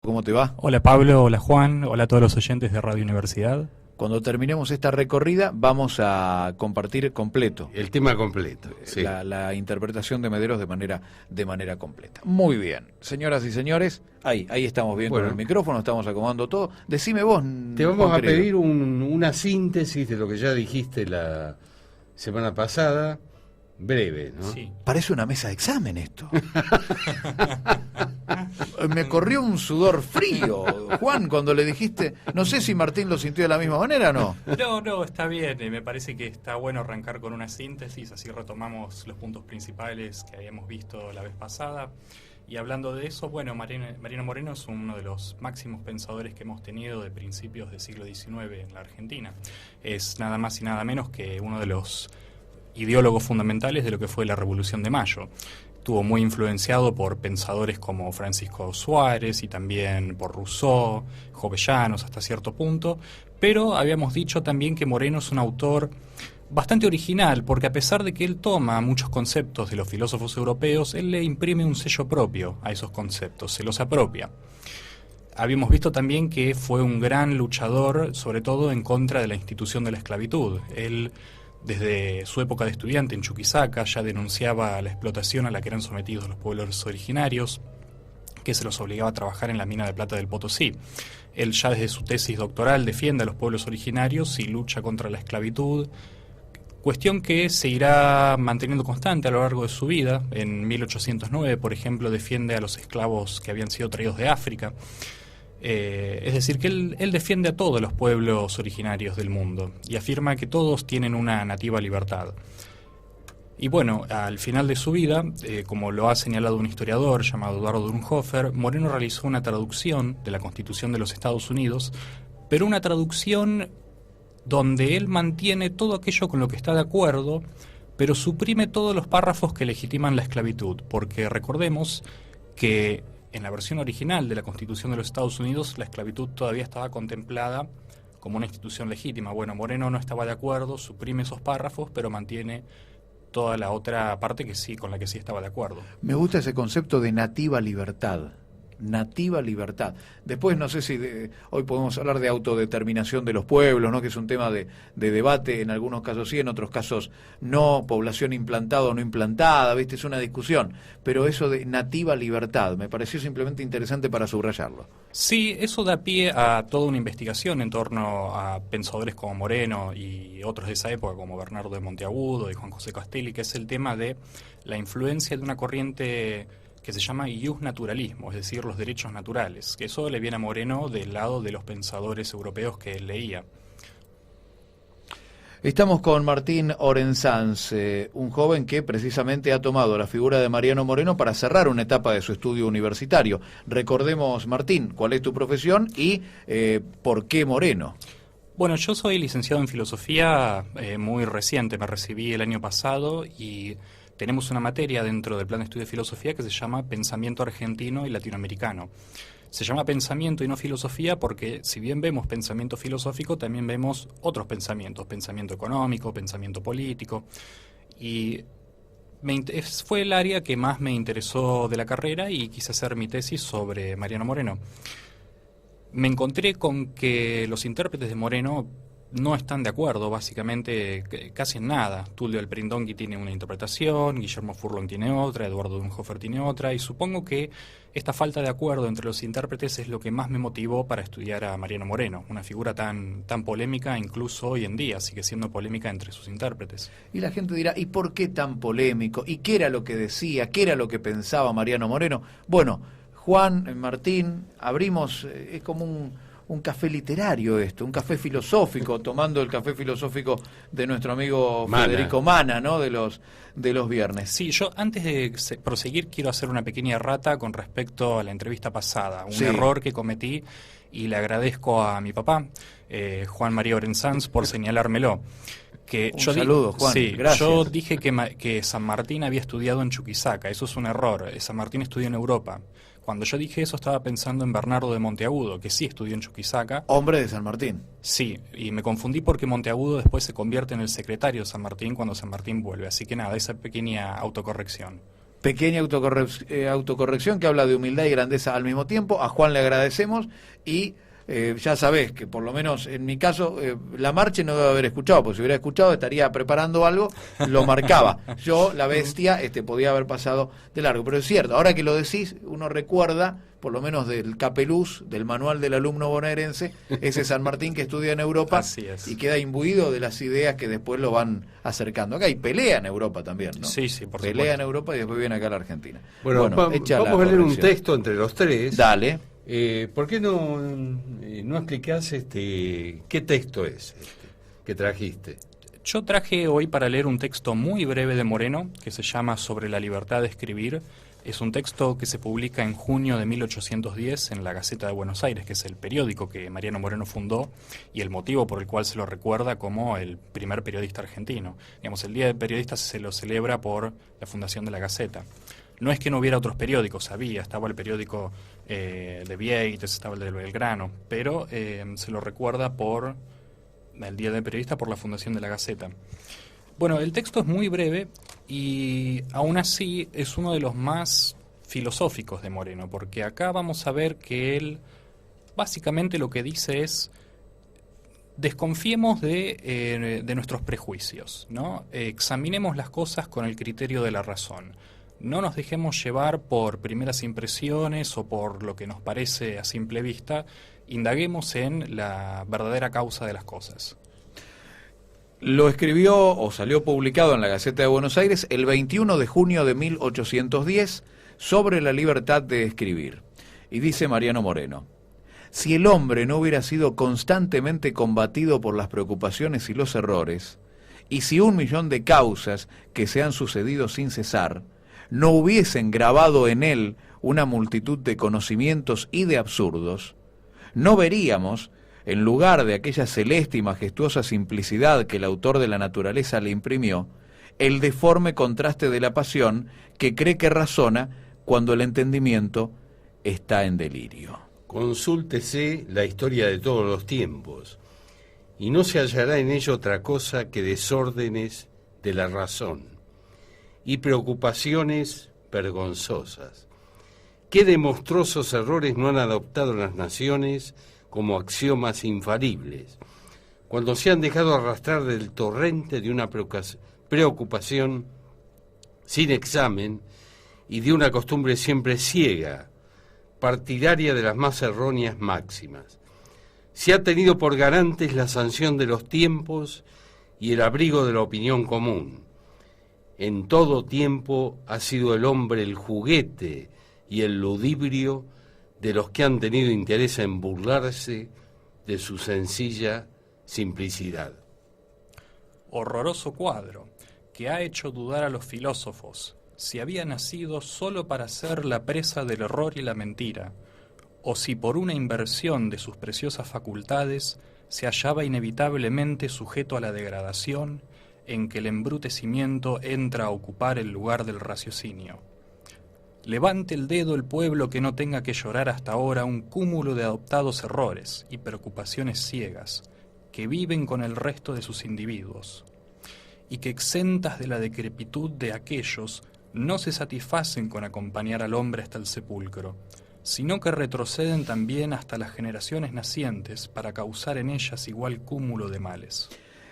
¿Cómo te va? Hola Pablo, hola Juan, hola a todos los oyentes de Radio Universidad. Cuando terminemos esta recorrida vamos a compartir completo el tema completo, sí. la interpretación de Mederos de manera completa. Muy bien, señoras y señores, ahí estamos bien con el micrófono, estamos acomodando todo. Decime vos. Te vamos a pedir una síntesis de lo que ya dijiste la semana pasada, breve, ¿no? Sí. Parece una mesa de examen esto. Me corrió un sudor frío, Juan, cuando le dijiste. No sé si Martín lo sintió de la misma manera o no. No, está bien. Me parece que está bueno arrancar con una síntesis, así retomamos los puntos principales que habíamos visto la vez pasada. Y hablando de eso, bueno, Mariano Moreno es uno de los máximos pensadores que hemos tenido de principios del siglo XIX en la Argentina. Es nada más y nada menos que uno de los ideólogos fundamentales de lo que fue la Revolución de Mayo. Estuvo muy influenciado por pensadores como Francisco Suárez y también por Rousseau, Jovellanos hasta cierto punto, pero habíamos dicho también que Moreno es un autor bastante original, porque a pesar de que él toma muchos conceptos de los filósofos europeos, él le imprime un sello propio a esos conceptos, se los apropia. Habíamos visto también que fue un gran luchador, sobre todo en contra de la institución de la esclavitud. Él, desde su época de estudiante en Chuquisaca, ya denunciaba la explotación a la que eran sometidos los pueblos originarios, que se los obligaba a trabajar en la mina de plata del Potosí. Él ya desde su tesis doctoral defiende a los pueblos originarios y lucha contra la esclavitud, cuestión que se irá manteniendo constante a lo largo de su vida. En 1809, por ejemplo, defiende a los esclavos que habían sido traídos de África. Es decir, que él defiende a todos los pueblos originarios del mundo y afirma que todos tienen una nativa libertad. Y bueno, al final de su vida, como lo ha señalado un historiador llamado Eduardo Durnhofer, Moreno realizó una traducción de la Constitución de los Estados Unidos, pero una traducción donde él mantiene todo aquello con lo que está de acuerdo, pero suprime todos los párrafos que legitiman la esclavitud, porque recordemos que en la versión original de la Constitución de los Estados Unidos, la esclavitud todavía estaba contemplada como una institución legítima. Bueno, Moreno no estaba de acuerdo, suprime esos párrafos, pero mantiene toda la otra parte que sí, con la que sí estaba de acuerdo. Me gusta ese concepto de nativa libertad. Nativa libertad. Después no sé si hoy podemos hablar de autodeterminación de los pueblos, ¿no? Que es un tema de debate, en algunos casos sí, en otros casos no, población implantada o no implantada, ¿viste? Es una discusión, pero eso de nativa libertad me pareció simplemente interesante para subrayarlo. Sí, eso da pie a toda una investigación en torno a pensadores como Moreno y otros de esa época como Bernardo de Monteagudo y Juan José Castelli, que es el tema de la influencia de una corriente que se llama iusnaturalismo, es decir, los derechos naturales, que eso le viene a Moreno del lado de los pensadores europeos que él leía. Estamos con Martín Orensanz, un joven que precisamente ha tomado la figura de Mariano Moreno para cerrar una etapa de su estudio universitario. Recordemos, Martín, cuál es tu profesión y por qué Moreno. Bueno, yo soy licenciado en filosofía muy reciente, me recibí el año pasado y tenemos una materia dentro del plan de estudio de filosofía que se llama Pensamiento Argentino y Latinoamericano. Se llama pensamiento y no filosofía porque si bien vemos pensamiento filosófico, también vemos otros pensamientos, pensamiento económico, pensamiento político. Y fue el área que más me interesó de la carrera y quise hacer mi tesis sobre Mariano Moreno. Me encontré con que los intérpretes de Moreno no están de acuerdo, básicamente, casi en nada. Tullio Alprindonghi tiene una interpretación, Guillermo Furlong tiene otra, Eduardo Durnhofer tiene otra, y supongo que esta falta de acuerdo entre los intérpretes es lo que más me motivó para estudiar a Mariano Moreno, una figura tan polémica, incluso hoy en día sigue siendo polémica entre sus intérpretes. Y la gente dirá, ¿y por qué tan polémico? ¿Y qué era lo que decía? ¿Qué era lo que pensaba Mariano Moreno? Bueno, Juan, Martín, abrimos, es como un café literario esto, un café filosófico, tomando el café filosófico de nuestro amigo Federico Mana, ¿no? De los viernes. Sí, yo antes de proseguir quiero hacer una pequeña errata con respecto a la entrevista pasada, un error que cometí y le agradezco a mi papá, Juan María Orensanz, por señalármelo. Saludo, Juan. Sí, gracias. Yo dije que San Martín había estudiado en Chuquisaca, eso es un error, San Martín estudió en Europa. Cuando yo dije eso estaba pensando en Bernardo de Monteagudo, que sí estudió en Chuquisaca. Hombre de San Martín. Sí, y me confundí porque Monteagudo después se convierte en el secretario de San Martín cuando San Martín vuelve. Así que nada, esa pequeña autocorrección. Pequeña autocorrección que habla de humildad y grandeza al mismo tiempo. A Juan le agradecemos y ya sabés que por lo menos en mi caso la marcha no debe haber escuchado, porque si hubiera escuchado estaría preparando algo, lo marcaba. Yo, la bestia, podía haber pasado de largo. Pero es cierto, ahora que lo decís, uno recuerda, por lo menos del Capeluz, del manual del alumno bonaerense, ese San Martín que estudia en Europa y queda imbuido de las ideas que después lo van acercando. Acá hay pelea en Europa también, ¿no? Sí, por pelea supuesto. en Europa y después viene acá a la Argentina. Bueno, vamos a leer un texto entre los tres. Dale. ¿Por qué no explicás qué texto es que trajiste? Yo traje hoy para leer un texto muy breve de Moreno que se llama Sobre la libertad de escribir. Es un texto que se publica en junio de 1810 en la Gaceta de Buenos Aires, que es el periódico que Mariano Moreno fundó y el motivo por el cual se lo recuerda como el primer periodista argentino. Digamos, el Día del Periodista se lo celebra por la fundación de la Gaceta. No es que no hubiera otros periódicos, estaba el periódico de Vieites, estaba el de Belgrano, pero se lo recuerda por el Día del Periodista por la fundación de la Gaceta. Bueno, el texto es muy breve y aún así es uno de los más filosóficos de Moreno, porque acá vamos a ver que él básicamente lo que dice es: desconfiemos de nuestros prejuicios, ¿no? Examinemos las cosas con el criterio de la razón. No nos dejemos llevar por primeras impresiones o por lo que nos parece a simple vista. Indaguemos en la verdadera causa de las cosas. Lo escribió o salió publicado en la Gaceta de Buenos Aires el 21 de junio de 1810 sobre la libertad de escribir. Y dice Mariano Moreno: si el hombre no hubiera sido constantemente combatido por las preocupaciones y los errores, y si 1.000.000 de causas que se han sucedido sin cesar no hubiesen grabado en él una multitud de conocimientos y de absurdos, no veríamos, en lugar de aquella celeste y majestuosa simplicidad que el autor de la naturaleza le imprimió, el deforme contraste de la pasión que cree que razona cuando el entendimiento está en delirio. Consúltese la historia de todos los tiempos, y no se hallará en ello otra cosa que desórdenes de la razón y preocupaciones vergonzosas. ¿Qué de monstruosos errores no han adoptado las naciones como axiomas infalibles, cuando se han dejado arrastrar del torrente de una preocupación sin examen y de una costumbre siempre ciega, partidaria de las más erróneas máximas? Se ha tenido por garantes la sanción de los tiempos y el abrigo de la opinión común. En todo tiempo ha sido el hombre el juguete y el ludibrio de los que han tenido interés en burlarse de su sencilla simplicidad. Horroroso cuadro, que ha hecho dudar a los filósofos si había nacido solo para ser la presa del error y la mentira, o si por una inversión de sus preciosas facultades se hallaba inevitablemente sujeto a la degradación en que el embrutecimiento entra a ocupar el lugar del raciocinio. Levante el dedo el pueblo que no tenga que llorar hasta ahora un cúmulo de adoptados errores y preocupaciones ciegas que viven con el resto de sus individuos, y que exentas de la decrepitud de aquellos no se satisfacen con acompañar al hombre hasta el sepulcro, sino que retroceden también hasta las generaciones nacientes para causar en ellas igual cúmulo de males.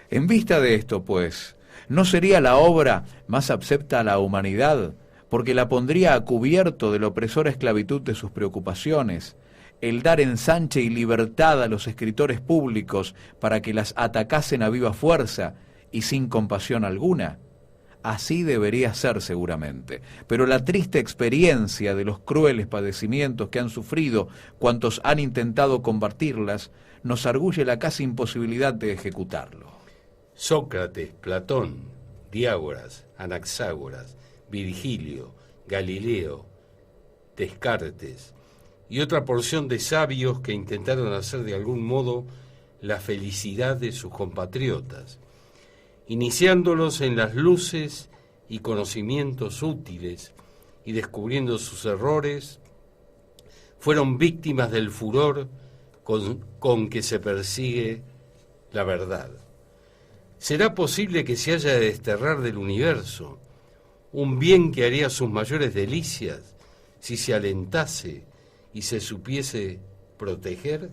En vista de esto, pues, ¿no sería la obra más acepta a la humanidad, porque la pondría a cubierto de la opresora esclavitud de sus preocupaciones, el dar ensanche y libertad a los escritores públicos para que las atacasen a viva fuerza y sin compasión alguna? Así debería ser seguramente, pero la triste experiencia de los crueles padecimientos que han sufrido cuantos han intentado combatirlas nos arguye la casi imposibilidad de ejecutarlo. Sócrates, Platón, Diágoras, Anaxágoras, Virgilio, Galileo, Descartes y otra porción de sabios que intentaron hacer de algún modo la felicidad de sus compatriotas, iniciándolos en las luces y conocimientos útiles y descubriendo sus errores, fueron víctimas del furor con que se persigue la verdad. ¿Será posible que se haya de desterrar del universo un bien que haría sus mayores delicias si se alentase y se supiese proteger?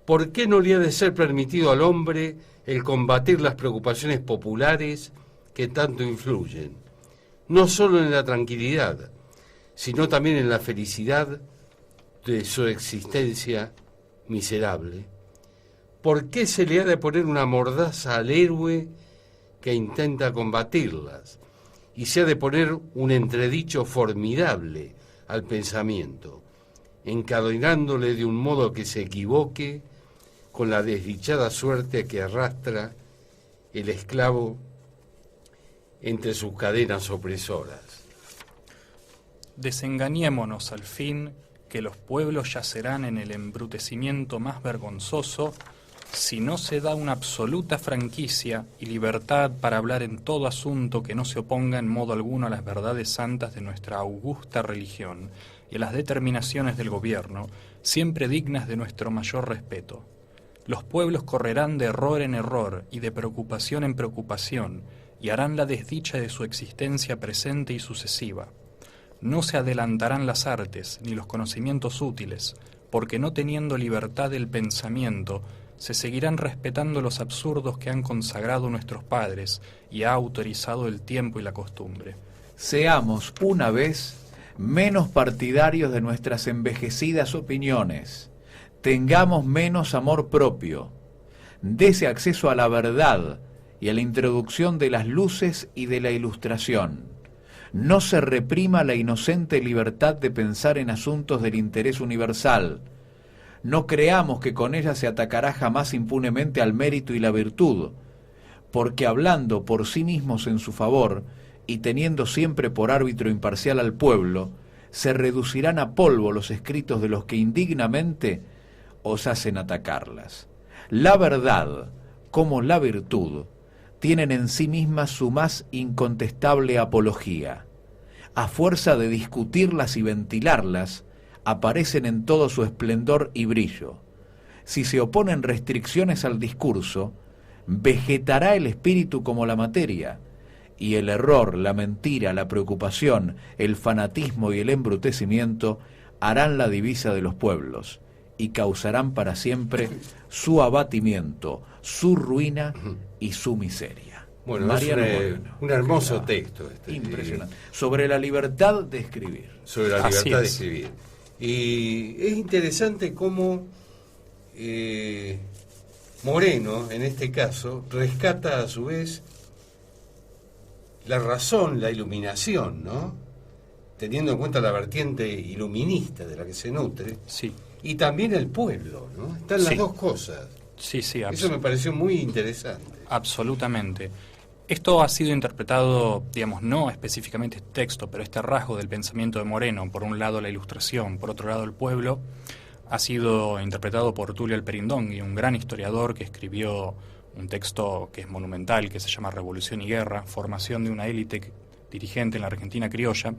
¿Por qué no le ha de ser permitido al hombre el combatir las preocupaciones populares que tanto influyen, no solo en la tranquilidad, sino también en la felicidad de su existencia miserable? ¿Por qué se le ha de poner una mordaza al héroe que intenta combatirlas? Y se ha de poner un entredicho formidable al pensamiento, encadenándole de un modo que se equivoque con la desdichada suerte que arrastra el esclavo entre sus cadenas opresoras. Desengañémonos al fin, que los pueblos yacerán en el embrutecimiento más vergonzoso si no se da una absoluta franquicia y libertad para hablar en todo asunto que no se oponga en modo alguno a las verdades santas de nuestra augusta religión y a las determinaciones del gobierno, siempre dignas de nuestro mayor respeto. Los pueblos correrán de error en error y de preocupación en preocupación, y harán la desdicha de su existencia presente y sucesiva. No se adelantarán las artes ni los conocimientos útiles, porque no teniendo libertad del pensamiento, se seguirán respetando los absurdos que han consagrado nuestros padres y ha autorizado el tiempo y la costumbre. Seamos una vez menos partidarios de nuestras envejecidas opiniones, tengamos menos amor propio, dese acceso a la verdad y a la introducción de las luces y de la ilustración. No se reprima la inocente libertad de pensar en asuntos del interés universal. No creamos que con ella se atacará jamás impunemente al mérito y la virtud, porque hablando por sí mismos en su favor y teniendo siempre por árbitro imparcial al pueblo, se reducirán a polvo los escritos de los que indignamente os hacen atacarlas. La verdad, como la virtud, tienen en sí mismas su más incontestable apología. A fuerza de discutirlas y ventilarlas, aparecen en todo su esplendor y brillo. Si se oponen restricciones al discurso, vegetará el espíritu como la materia, y el error, la mentira, la preocupación, el fanatismo y el embrutecimiento harán la divisa de los pueblos, y causarán para siempre su abatimiento, su ruina y su miseria. Bueno, Mariano es Moreno. un hermoso texto. Impresionante. Sobre la libertad de escribir. Sobre la Así libertad de es. escribir. Y es interesante cómo Moreno, en este caso, rescata a su vez la razón, la iluminación, ¿no? Teniendo en cuenta la vertiente iluminista de la que se nutre. Sí, Y también el pueblo, ¿no? Están las Sí. dos cosas. sí, Eso me pareció muy interesante. absolutamente. Esto ha sido interpretado, digamos, no específicamente este texto, pero este rasgo del pensamiento de Moreno, por un lado la ilustración, por otro lado el pueblo, ha sido interpretado por Tulio Alperindongui, un gran historiador que escribió un texto que es monumental, que se llama Revolución y Guerra, formación de una élite dirigente en la Argentina criolla,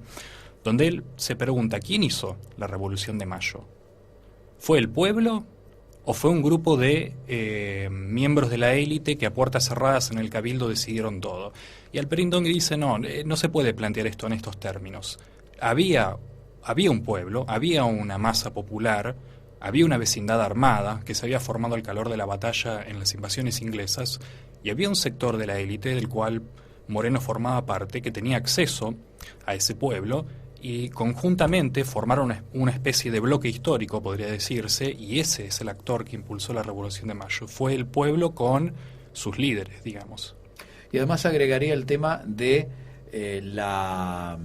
donde él se pregunta, ¿quién hizo la Revolución de Mayo? ¿Fue el pueblo o fue un grupo de miembros de la élite que a puertas cerradas en el cabildo decidieron todo? Y Alperindongui dice, no se puede plantear esto en estos términos. Había un pueblo, había una masa popular, había una vecindad armada que se había formado al calor de la batalla en las invasiones inglesas, y había un sector de la élite del cual Moreno formaba parte, que tenía acceso a ese pueblo, y conjuntamente formaron una especie de bloque histórico, podría decirse, y ese es el actor que impulsó la Revolución de Mayo. Fue el pueblo con sus líderes, digamos. Y además agregaría el tema de la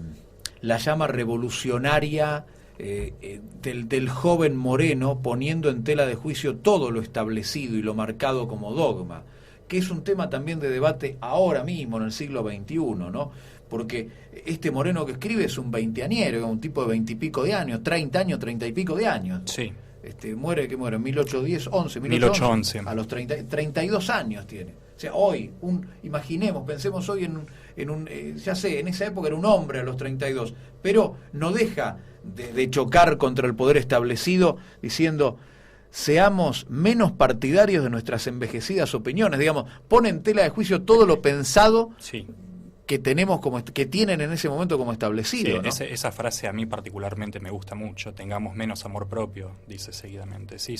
llama revolucionaria del joven Moreno, poniendo en tela de juicio todo lo establecido y lo marcado como dogma, que es un tema también de debate ahora mismo, en el siglo XXI, ¿no? Porque este Moreno que escribe es un veinteañero, un tipo de 20 y pico de años, 30 años, 30 y pico de años. Sí. Muere en 1811, a los 32 años tiene. O sea, hoy, pensemos hoy en esa época era un hombre a los 32, pero no deja de chocar contra el poder establecido diciendo, seamos menos partidarios de nuestras envejecidas opiniones, digamos, pone en tela de juicio todo lo pensado Sí. que tenemos que tienen en ese momento como establecido, ¿no? Esa frase a mí particularmente me gusta mucho. Tengamos menos amor propio, dice seguidamente. Sí,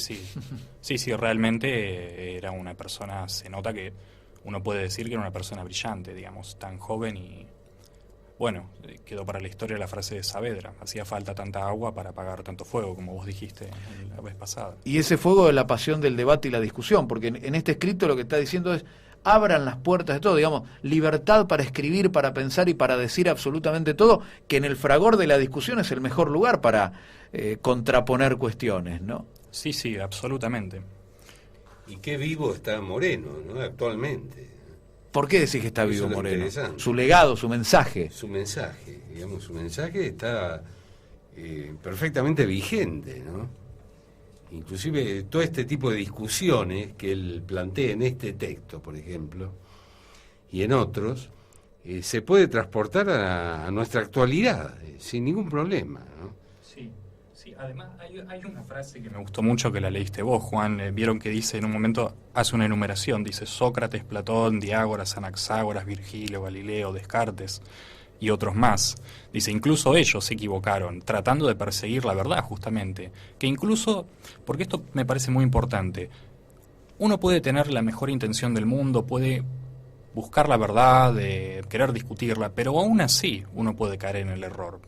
realmente era una persona, se nota que uno puede decir que era una persona brillante, digamos, tan joven y bueno, quedó para la historia la frase de Saavedra: hacía falta tanta agua para apagar tanto fuego, como vos dijiste la vez pasada. Y ese fuego de la pasión del debate y la discusión, porque en este escrito lo que está diciendo es: abran las puertas de todo, digamos, libertad para escribir, para pensar y para decir absolutamente todo, que en el fragor de la discusión es el mejor lugar para contraponer cuestiones, ¿no? Sí, absolutamente. Y qué vivo está Moreno, ¿no? Actualmente. ¿Por qué decís que está vivo Moreno? Interesante. Su legado, su mensaje. Su mensaje está perfectamente vigente, ¿no? Inclusive todo este tipo de discusiones que él plantea en este texto, por ejemplo, y en otros, se puede transportar a nuestra actualidad, sin ningún problema, ¿no? Sí. Además hay una frase que me gustó mucho, que la leíste vos, Juan. Vieron que dice, en un momento, hace una enumeración, dice Sócrates, Platón, Diágoras, Anaxágoras, Virgilio, Galileo, Descartes y otros más. Dice, incluso ellos se equivocaron, tratando de perseguir la verdad, justamente. Que incluso, porque esto me parece muy importante, uno puede tener la mejor intención del mundo, puede buscar la verdad, querer discutirla, pero aún así uno puede caer en el error.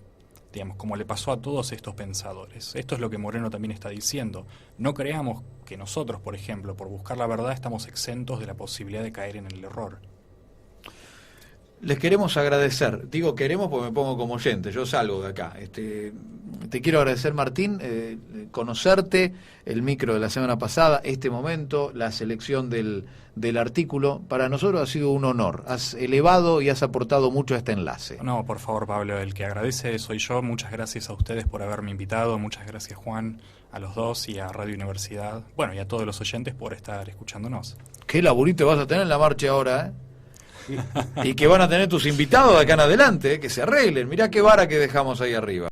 Digamos, como le pasó a todos estos pensadores. Esto es lo que Moreno también está diciendo. No creamos que nosotros, por ejemplo, por buscar la verdad, estamos exentos de la posibilidad de caer en el error. Les queremos agradecer, digo queremos porque me pongo como oyente, yo salgo de acá. Te quiero agradecer, Martín, conocerte, el micro de la semana pasada, este momento, la selección del artículo. Para nosotros ha sido un honor, has elevado y has aportado mucho a este enlace. No, por favor, Pablo, el que agradece soy yo. Muchas gracias a ustedes por haberme invitado, muchas gracias, Juan, a los dos y a Radio Universidad, bueno, y a todos los oyentes por estar escuchándonos. Qué laburito vas a tener en la marcha ahora, ¿eh? Y que van a tener tus invitados de acá en adelante, que se arreglen. Mirá qué vara que dejamos ahí arriba.